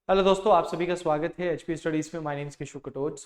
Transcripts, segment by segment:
Hello दोस्तों, आप सभी का स्वागत है एचपी स्टडीज में। My name is Kishore Katoch.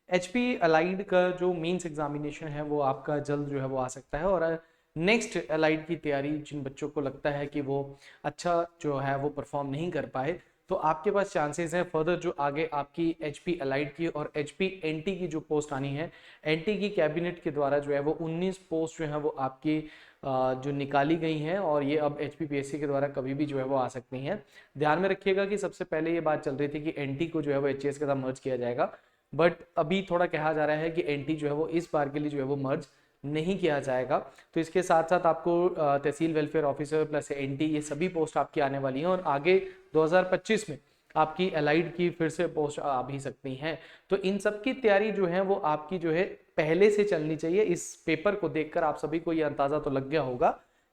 HP allied का जो मेंस एग्जामिनेशन है वो आपका जल्द जो है वो आ सकता है। और नेक्स्ट अलाइड की तैयारी जिन बच्चों को लगता है कि वो अच्छा जो है वो परफॉर्म नहीं कर पाए, तो आपके पास चांसेस हैं फर्दर जो आगे आपकी एचपी अलाइड की और एचपी एनटी की जो पोस्ट आनी है। एनटी की कैबिनेट के द्वारा जो है वो 19 पोस्ट जो है वो आपकी जो निकाली गई हैं, और ये अब एचपीपीएससी के द्वारा कभी भी जो है वो आ सकती हैं। ध्यान में रखिएगा कि सबसे पहले ये बात चल रही थी कि एनटी को जो है वो एचएस के साथ मर्ज किया जाएगा, बट अभी थोड़ा कहा जा रहा है कि एनटी जो है वो इस बार के लिए जो है वो मर्ज नहीं किया जाएगा। तो इसके साथ साथ आपको तहसील वेलफेयर ऑफिसर प्लस एनटी ये सभी पोस्ट आपकी आने वाली हैं, और आगे 2025 में आपकी अलाइड की फिर से पोस्ट आ भी सकती हैं। तो इन सब की तैयारी जो है वो आपकी जो है पहले से चलनी चाहिए। इस पेपर को देखकर आप सभी को ये अंदाजा तो लग गया होगा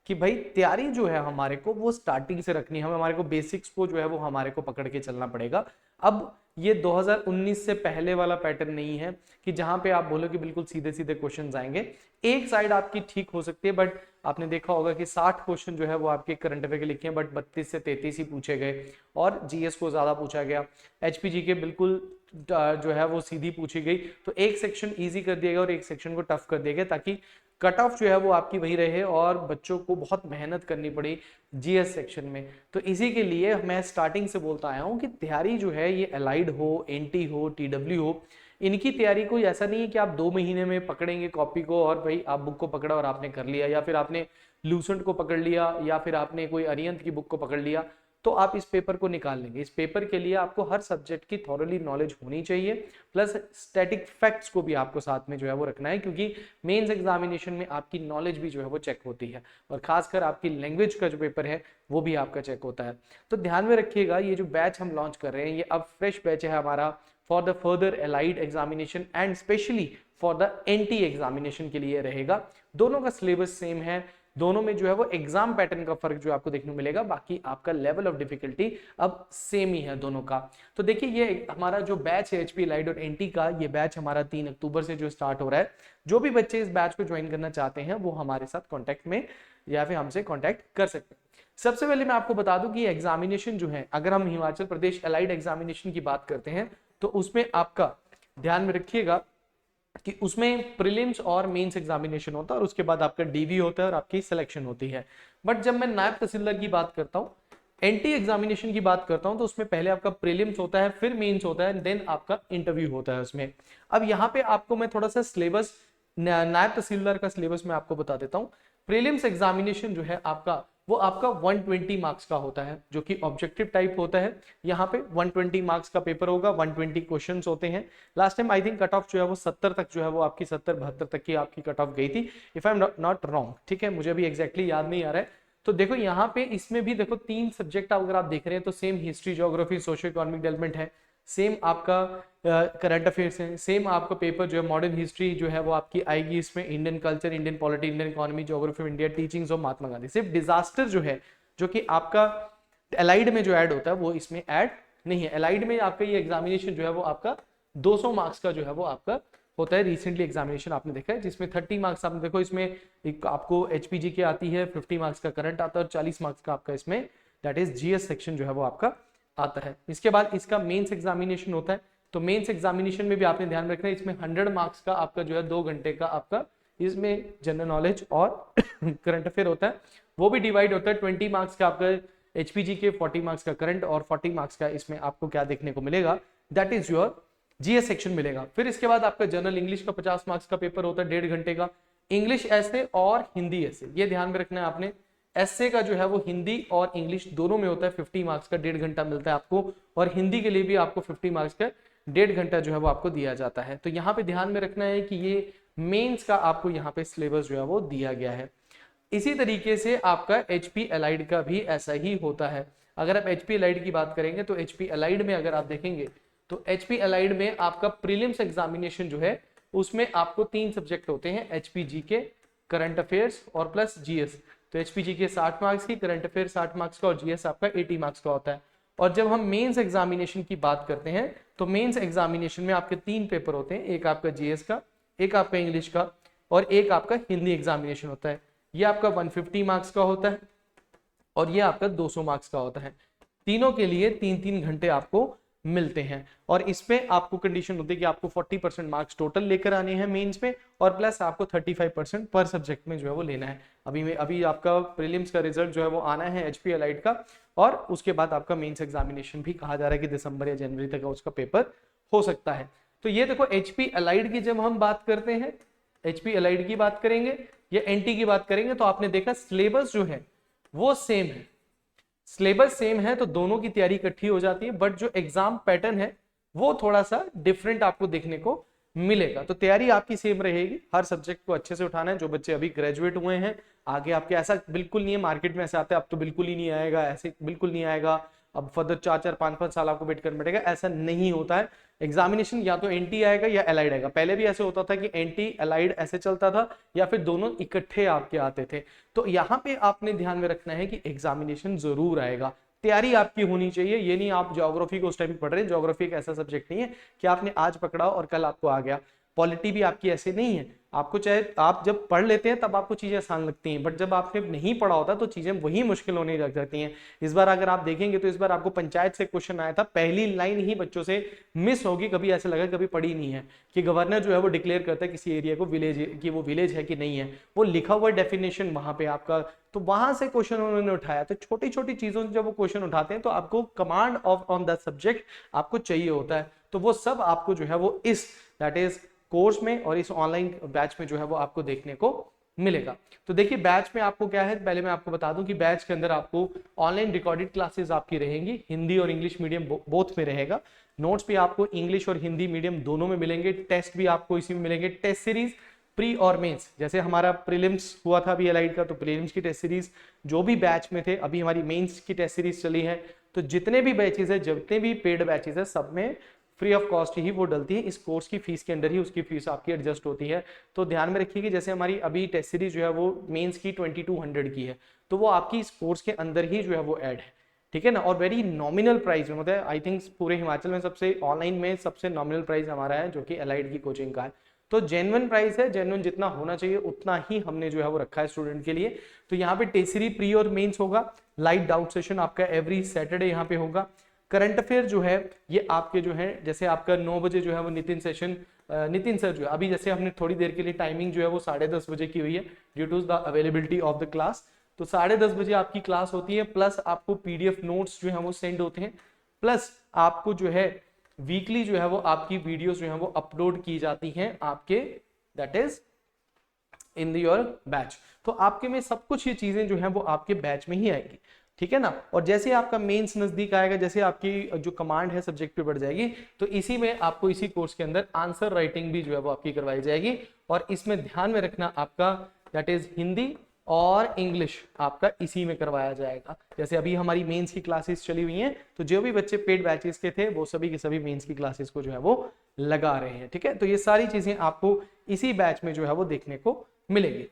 कि भाई तैयारी जो है हमारे को वो स्टार्टिंग से रखनी है। हमारे को बेसिक्स को जो है वो हमारे को पकड़ के चलना पड़ेगा। अब ये 2019 से पहले वाला पैटर्न नहीं है कि जहां पे आप बोलो कि बिल्कुल सीधे सीधे क्वेश्चन आएंगे। एक साइड आपकी ठीक हो सकती है, बट आपने देखा होगा कि 60 क्वेश्चन जो है वो आपके करंट अफेयर के लिखे हैं, बट 32 से 33 ही पूछे गए और जीएस को ज्यादा पूछा गया। एचपीजी के बिल्कुल जो है वो सीधी पूछी गई। तो एक सेक्शन इजी कर दिया गया और एक सेक्शन को टफ कर दिया गया, ताकि कट ऑफ जो है वो आपकी वही रहे और बच्चों को बहुत मेहनत करनी पड़ी जीएस सेक्शन में। तो इसी के लिए मैं स्टार्टिंग से बोलता आया हूँ कि तैयारी जो है ये अलाइड हो, एनटी हो, टीडब्ल्यू हो, इनकी तैयारी कोई ऐसा नहीं है कि आप 2 महीने में पकड़ेंगे कॉपी को और भाई आप बुक को पकड़ा और आपने कर लिया, या फिर आपने लूसेंट को पकड़ लिया, या फिर आपने कोई अरिहंत की बुक को पकड़ लिया तो आप इस पेपर को निकाल लेंगे। इस पेपर के लिए आपको हर सब्जेक्ट की थॉरली नॉलेज होनी चाहिए, प्लस स्टैटिक फैक्ट्स को भी आपको साथ में जो है वो रखना है, क्योंकि मेंस एग्जामिनेशन में आपकी नॉलेज भी जो है वो चेक होती है, और खासकर आपकी लैंग्वेज का जो पेपर है वो भी आपका चेक होता है। तो ध्यान में रखिएगा, ये जो बैच हम लॉन्च कर रहे हैं ये अब फ्रेश बैच है हमारा for the further allied examination and specially for the NT examination के लिए रहेगा। दोनों का सिलेबस सेम है, दोनों में जो है वो एग्जाम पैटर्न का फर्क जो आपको देखने को मिलेगा, बाकी आपका लेवल ऑफ डिफिकल्टी अब सेम ही है दोनों का। तो देखिए ये हमारा जो बैच है एचपी लाइड और एनटी का, ये बैच हमारा 3 अक्टूबर से जो स्टार्ट हो रहा है। जो भी बच्चे इस बैच को ज्वाइन करना चाहते हैं वो हमारे साथ कॉन्टेक्ट में या फिर हमसे कॉन्टेक्ट कर सकते हैं। सबसे पहले मैं आपको बता दूं कि एग्जामिनेशन जो है, अगर हम हिमाचल प्रदेश अलाइड एग्जामिनेशन की बात करते हैं तो उसमें आपका ध्यान में रखिएगा कि उसमें प्रीलिम्स और मेंस एग्जामिनेशन होता है, और उसके बाद आपका डीवी होता है और आपकी सिलेक्शन होती है। बट जब मैं नायब तहसीलदार की बात करता हूँ, एनटी एग्जामिनेशन की बात करता हूं, तो उसमें पहले आपका प्रीलिम्स होता है, फिर मेंस होता है, देन आपका इंटरव्यू होता है उसमें। अब यहाँ पे आपको मैं थोड़ा सा सिलेबस, नायब तहसीलदार का सिलेबस मैं आपको बता देता हूँ। प्रीलिम्स एग्जामिनेशन जो है आपका वो आपका 120 मार्क्स का होता है, जो कि ऑब्जेक्टिव टाइप होता है। यहाँ पे 120 मार्क्स का पेपर होगा, 120 क्वेश्चंस होते हैं। Last time I think cut off जो है वो 70 तक जो है वो आपकी 70-72 तक की आपकी कट ऑफ गई थी, if I am not wrong. ठीक है, मुझे अभी एग्जैक्टली याद नहीं आ रहा है। तो देखो यहाँ पे इसमें भी देखो 3 सब्जेक्ट अगर आप देख रहे हैं तो same history, geography, socio economic development है, सेम आपका करंट अफेयर्स है, सेम आपका पेपर जो है मॉडर्न हिस्ट्री जो है वो आपकी आएगी इसमें, Indian culture, Indian polity, Indian economy, geography of India, teachings of Mahatma Gandhi. सिर्फ डिजास्टर जो है, जो कि आपका एलाइड में जो ऐड होता है वो इसमें ऐड नहीं है। एलाइड में आपका ये एग्जामिनेशन जो है वो आपका 200 मार्क्स का जो है वो आपका होता है। रिसेंटली एग्जामिनेशन आपने देखा है जिसमें 30 मार्क्स आपने देखो इसमें एक आपको एचपीजी के आती है, 50 मार्क्स का करंट आता है और 40 मार्क्स का आपका इसमें दैट इज जीएस सेक्शन जो है वो आपका आता है। इसके बाद इसका मेंस एग्जामिनेशन होता है। तो मेंस एग्जामिनेशन में भी आपने ध्यान रखना है, इसमें 100 मार्क्स का आपका जो है 2 घंटे का आपका इसमें जनरल नॉलेज और करंट अफेयर होता है। वो भी डिवाइड होता है, 20 मार्क्स का आपका एचपीजी के, 40 मार्क्स का करंट और 40 मार्क्स का इसमें आपको क्या देखने को मिलेगा, that is your GS section मिलेगा। फिर इसके बाद आपका जनरल इंग्लिश का 50 मार्क्स का पेपर होता है 1.5 घंटे का। इंग्लिश ऐसे और हिंदी ऐसे, ये ध्यान में रखना है आपने। ऐसे का जो है वो हिंदी और इंग्लिश दोनों में होता है, 50 मार्क्स का 1.5 घंटा मिलता है आपको, और हिंदी के लिए भी आपको 50 मार्क्स का 1.5 घंटा जो है वो आपको दिया जाता है। तो यहाँ पे ध्यान में रखना है कि ये मेंस का आपको यहाँ पे सिलेबस जो है वो दिया गया है। इसी तरीके से आपका एचपी अलाइड का भी ऐसा ही होता है। अगर आप एचपी अलाइड की बात करेंगे तो एचपी अलाइड में अगर आप देखेंगे तो एचपी अलाइड में आपका प्रीलिम्स एग्जामिनेशन जो है उसमें आपको 3 सब्जेक्ट होते हैं, एचपीजी के, करंट अफेयर्स और प्लस जीएस। तो एचपीजी के 60 मार्क्स की, करंट अफेयर 60 मार्क्स का और जीएस आपका 80 मार्क्स का होता है। और जब हम मेंस एग्जामिनेशन की बात करते हैं तो मेंस एग्जामिनेशन में आपके 3 पेपर होते हैं, एक आपका जीएस का, एक आपका इंग्लिश का और एक आपका हिंदी एग्जामिनेशन होता है। ये आपका 150 मार्क्स का होता है और ये आपका 200 मार्क्स का होता है। तीनों के लिए 3-3 घंटे आपको मिलते हैं। और इसमें आपको कंडीशन होती है कि आपको 40% मार्क्स टोटल लेकर आने हैं मेंस में, और प्लस आपको 35% पर सब्जेक्ट में जो है वो लेना है। अभी आपका प्रीलिम्स का रिजल्ट जो है वो आना है एचपी अलाइड का, और उसके बाद आपका मेंस एग्जामिनेशन भी कहा जा रहा है कि दिसंबर या जनवरी तक उसका पेपर हो सकता है। तो ये देखो एचपी अलाइड की जब हम बात करते हैं, एचपी अलाइड की बात करेंगे या एनटी की बात करेंगे, तो आपने देखा सिलेबस जो है वो सेम है, सिलेबस सेम है, तो दोनों की तैयारी इकट्ठी हो जाती है। बट जो एग्जाम पैटर्न है वो थोड़ा सा डिफरेंट आपको देखने को मिलेगा। तो तैयारी आपकी सेम रहेगी, हर सब्जेक्ट को अच्छे से उठाना है। जो बच्चे अभी ग्रेजुएट हुए हैं, आगे आपके ऐसा बिल्कुल नहीं है मार्केट में ऐसे आते हैं अब तो बिल्कुल ही नहीं आएगा, ऐसे बिल्कुल नहीं आएगा, अब फर्दर 4-4 5-5 साल आपको वेट करना पड़ेगा, ऐसा नहीं होता है। एग्जामिनेशन या तो एनटी आएगा या एलाइड आएगा। पहले भी ऐसे होता था कि एनटी एलाइड ऐसे चलता था, या फिर दोनों इकट्ठे आपके आते थे। तो यहाँ पे आपने ध्यान में रखना है कि एग्जामिनेशन जरूर आएगा, तैयारी आपकी होनी चाहिए। ये नहीं आप ज्योग्राफी को उस टाइम पढ़ रहे हैं, ज्योग्राफी एक ऐसा सब्जेक्ट नहीं है कि आपने आज पकड़ा और कल आपको आ गया। पॉलिटी भी आपकी ऐसे नहीं है, आपको चाहे आप जब पढ़ लेते हैं तब आपको चीजें आसान लगती हैं, बट जब आपने नहीं पढ़ा होता तो चीजें वही मुश्किल होने लग जाती हैं। इस बार अगर आप देखेंगे तो इस बार आपको पंचायत से क्वेश्चन आया था, पहली लाइन ही बच्चों से मिस होगी, कभी ऐसा लगा कभी पढ़ी नहीं है, कि गवर्नर जो है वो डिक्लेयर करता है किसी एरिया को विलेज, कि वो विलेज है कि नहीं है, वो लिखा हुआ डेफिनेशन वहां पे आपका, तो वहां से क्वेश्चन उन्होंने उठाया। तो छोटी छोटी चीजों से जब वो क्वेश्चन उठाते हैं तो आपको command of on the subject आपको चाहिए होता है। तो वो सब आपको जो है वो इस दैट इज कोर्स में और इस ऑनलाइन बैच में जो है वो आपको देखने को मिलेगा। तो देखिए बैच में आपको क्या है, पहले मैं आपको बता दूं कि बैच के अंदर आपको ऑनलाइन रिकॉर्डेड क्लासेस आपकी रहेंगी, हिंदी और इंग्लिश मीडियम बोथ में रहेगा। नोट्स भी आपको इंग्लिश और हिंदी मीडियम दोनों में मिलेंगे, टेस्ट भी आपको इसी में मिलेंगे। टेस्ट सीरीज प्री और मेंस, जैसे हमारा प्रीलिम्स हुआ था अभी एलाइड का, तो प्रीलिम्स की टेस्ट सीरीज जो भी बैच में थे, अभी हमारी मेंस की टेस्ट सीरीज चली है। तो जितने भी बैचेस है, जितने भी पेड बैचेस है, सब में फ्री ऑफ कॉस्ट ही वो डलती है, इस कोर्स की फीस के अंदर ही उसकी फीस आपकी एडजस्ट होती है। तो ध्यान में रखिए कि जैसे हमारी अभी टेस्ट सीरीज जो है वो मेंस की 2200 की है, तो वो आपकी इस कोर्स के अंदर ही जो है वो ऐड है, ठीक है ना। और वेरी नॉमिनल प्राइस में, मतलब आई थिंक पूरे हिमाचल में सबसे ऑनलाइन में सबसे नॉमिनल प्राइस हमारा है, जो कि एलाइड की कोचिंग का है। तो जेन्युइन प्राइस है, जेन्युइन जितना होना चाहिए उतना ही हमने जो है वो रखा है स्टूडेंट के लिए। तो यहाँ पे टेस्ट सीरीज प्री और मेंस होगा, लाइव डाउट सेशन आपका एवरी सैटरडे यहाँ पे होगा। करंट अफेयर जो है ये आपके जो है, जैसे आपका 9 बजे जो है वो नितिन सेशन, नितिन सर जो है अभी जैसे हमने थोड़ी देर के लिए टाइमिंग जो है वो 10:30 बजे की हुई है due to the availability of the class. तो 10:30 बजे आपकी क्लास होती है, प्लस आपको पीडीएफ नोट्स जो है वो सेंड होते हैं, प्लस आपको जो है वीकली जो है वो आपकी वीडियोस जो है वो अपलोड की जाती हैं आपके that is in your batch. तो आपके में सब कुछ ये चीजें जो है वो आपके बैच में ही आएगी, ठीक है ना। और जैसे आपका मेंस नजदीक आएगा, जैसे आपकी जो कमांड है सब्जेक्ट पे बढ़ जाएगी, तो इसी में आपको इसी कोर्स के अंदर आंसर राइटिंग भी जो है वो आपकी करवाई जाएगी। और इसमें ध्यान में रखना आपका दैट इज हिंदी और इंग्लिश आपका इसी में करवाया जाएगा। जैसे अभी हमारी मेंस की क्लासेस चली हुई हैं, तो जो भी बच्चे पेड बैचेस के थे वो सभी के सभी मेंस की क्लासेस को जो है वो लगा रहे हैं, ठीक है। तो ये सारी चीजें आपको इसी बैच में जो है वो देखने को मिलेगी।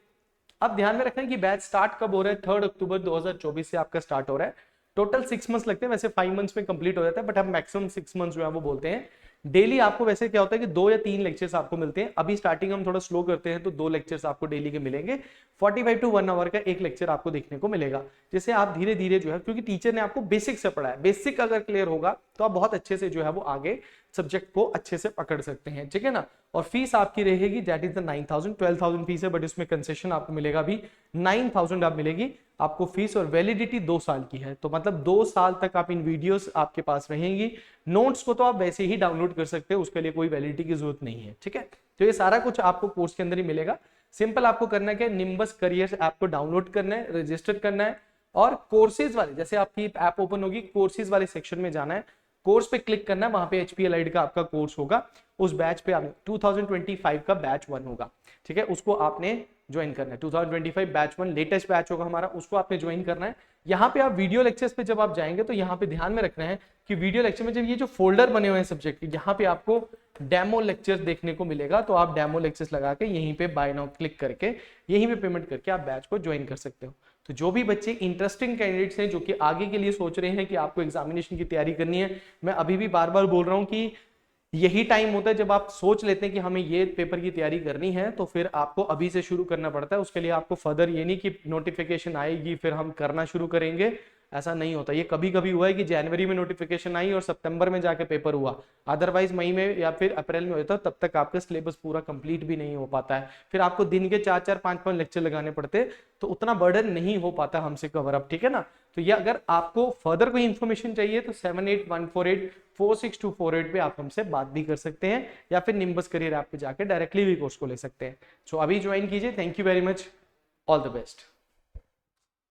अब ध्यान में रखना कि बैच स्टार्ट कब हो रहा है, 3 अक्टूबर 2024 से आपका स्टार्ट हो रहा है। टोटल 6 मंथ्स लगते हैं, वैसे 5 मंथ्स में कंप्लीट हो जाता है, बट हम मैक्सिमम 6 मंथ्स जो है वो बोलते हैं। डेली आपको वैसे क्या होता है कि 2 या 3 लेक्चर्स आपको मिलते हैं। अभी स्टार्टिंग हम थोड़ा स्लो करते हैं, तो 2 लेक्चर्स आपको डेली के मिलेंगे। 45 to 1 आवर का एक लेक्चर आपको देखने को मिलेगा, जिससे आप धीरे धीरे जो है, क्योंकि टीचर ने आपको बेसिक से पढ़ा है, बेसिक अगर क्लियर होगा तो आप बहुत अच्छे से जो है वो आगे सब्जेक्ट को अच्छे से पकड़ सकते हैं, ठीक है ना। और फीस आपकी रहेगी दैट इज द 9000, 12,000 फीस है, बट इसमें कंसेशन आपको मिलेगा भी 9000 आप मिलेगी आपको फीस। और वैलिडिटी 2 साल की है, तो मतलब 2 साल तक आप इन वीडियोस आपके पास रहेंगी। नोट्स को तो आप वैसे ही डाउनलोड कर सकते हो, उसके लिए कोई वैलिडिटी की जरूरत नहीं है, ठीक है। तो ये सारा कुछ आपको कोर्स के अंदर ही मिलेगा। सिंपल आपको करना है कि निम्बस करियर ऐप को डाउनलोड करना है, रजिस्टर करना है, और कोर्सेज वाले, जैसे आपकी ऐप ओपन होगी, कोर्सेज वाले सेक्शन में जाना है, कोर्स पे क्लिक करना है, वहां पे एचपी एलाइड का आपका कोर्स होगा। उस बैच पे आप 2025 का बैच 1 होगा, ठीक है, उसको आपने ज्वाइन करना है। 2025 बैच 1 लेटेस्ट बैच होगा हमारा, उसको आपने ज्वाइन करना है। यहाँ पे आप वीडियो लेक्चर्स पे जब आप जाएंगे तो यहाँ पे ध्यान में रखना है कि वीडियो लेक्चर में जब ये जो फोल्डर बने हुए हैं सब्जेक्ट के, यहाँ पे आपको डेमो लेक्चर्स देखने को मिलेगा। तो आप डेमो लेक्चर्स लगा के यहीं पे बाय नाउ क्लिक करके यहीं पे पेमेंट करके आप बैच को ज्वाइन कर सकते हो। तो जो भी बच्चे इंटरेस्टिंग कैंडिडेट्स हैं, जो कि आगे के लिए सोच रहे हैं कि आपको एग्जामिनेशन की तैयारी करनी है, मैं अभी भी बार बार बोल रहा हूँ कि यही टाइम होता है जब आप सोच लेते हैं कि हमें ये पेपर की तैयारी करनी है, तो फिर आपको अभी से शुरू करना पड़ता है। उसके लिए आपको फर्दर ये नहीं कि नोटिफिकेशन आएगी फिर हम करना शुरू करेंगे, ऐसा नहीं होता। ये कभी कभी हुआ है कि जनवरी में नोटिफिकेशन आई और सितंबर में जाके पेपर हुआ, अदरवाइज मई में या फिर अप्रैल में होता, तब तक आपका सिलेबस पूरा कंप्लीट भी नहीं हो पाता है, फिर आपको दिन के 4-4 5-5 लेक्चर लगाने पड़ते, तो उतना बर्डन नहीं हो पाता हमसे कवर अप, ठीक है ना। तो ये अगर आपको फर्दर कोई इन्फॉर्मेशन चाहिए तो 7814846248 पे आप हमसे बात भी कर सकते हैं, या फिर निम्बस करियर ऐप पे जाके डायरेक्टली भी कोर्स को ले सकते हैं। सो अभी ज्वाइन कीजिए। Thank you very much, all the best.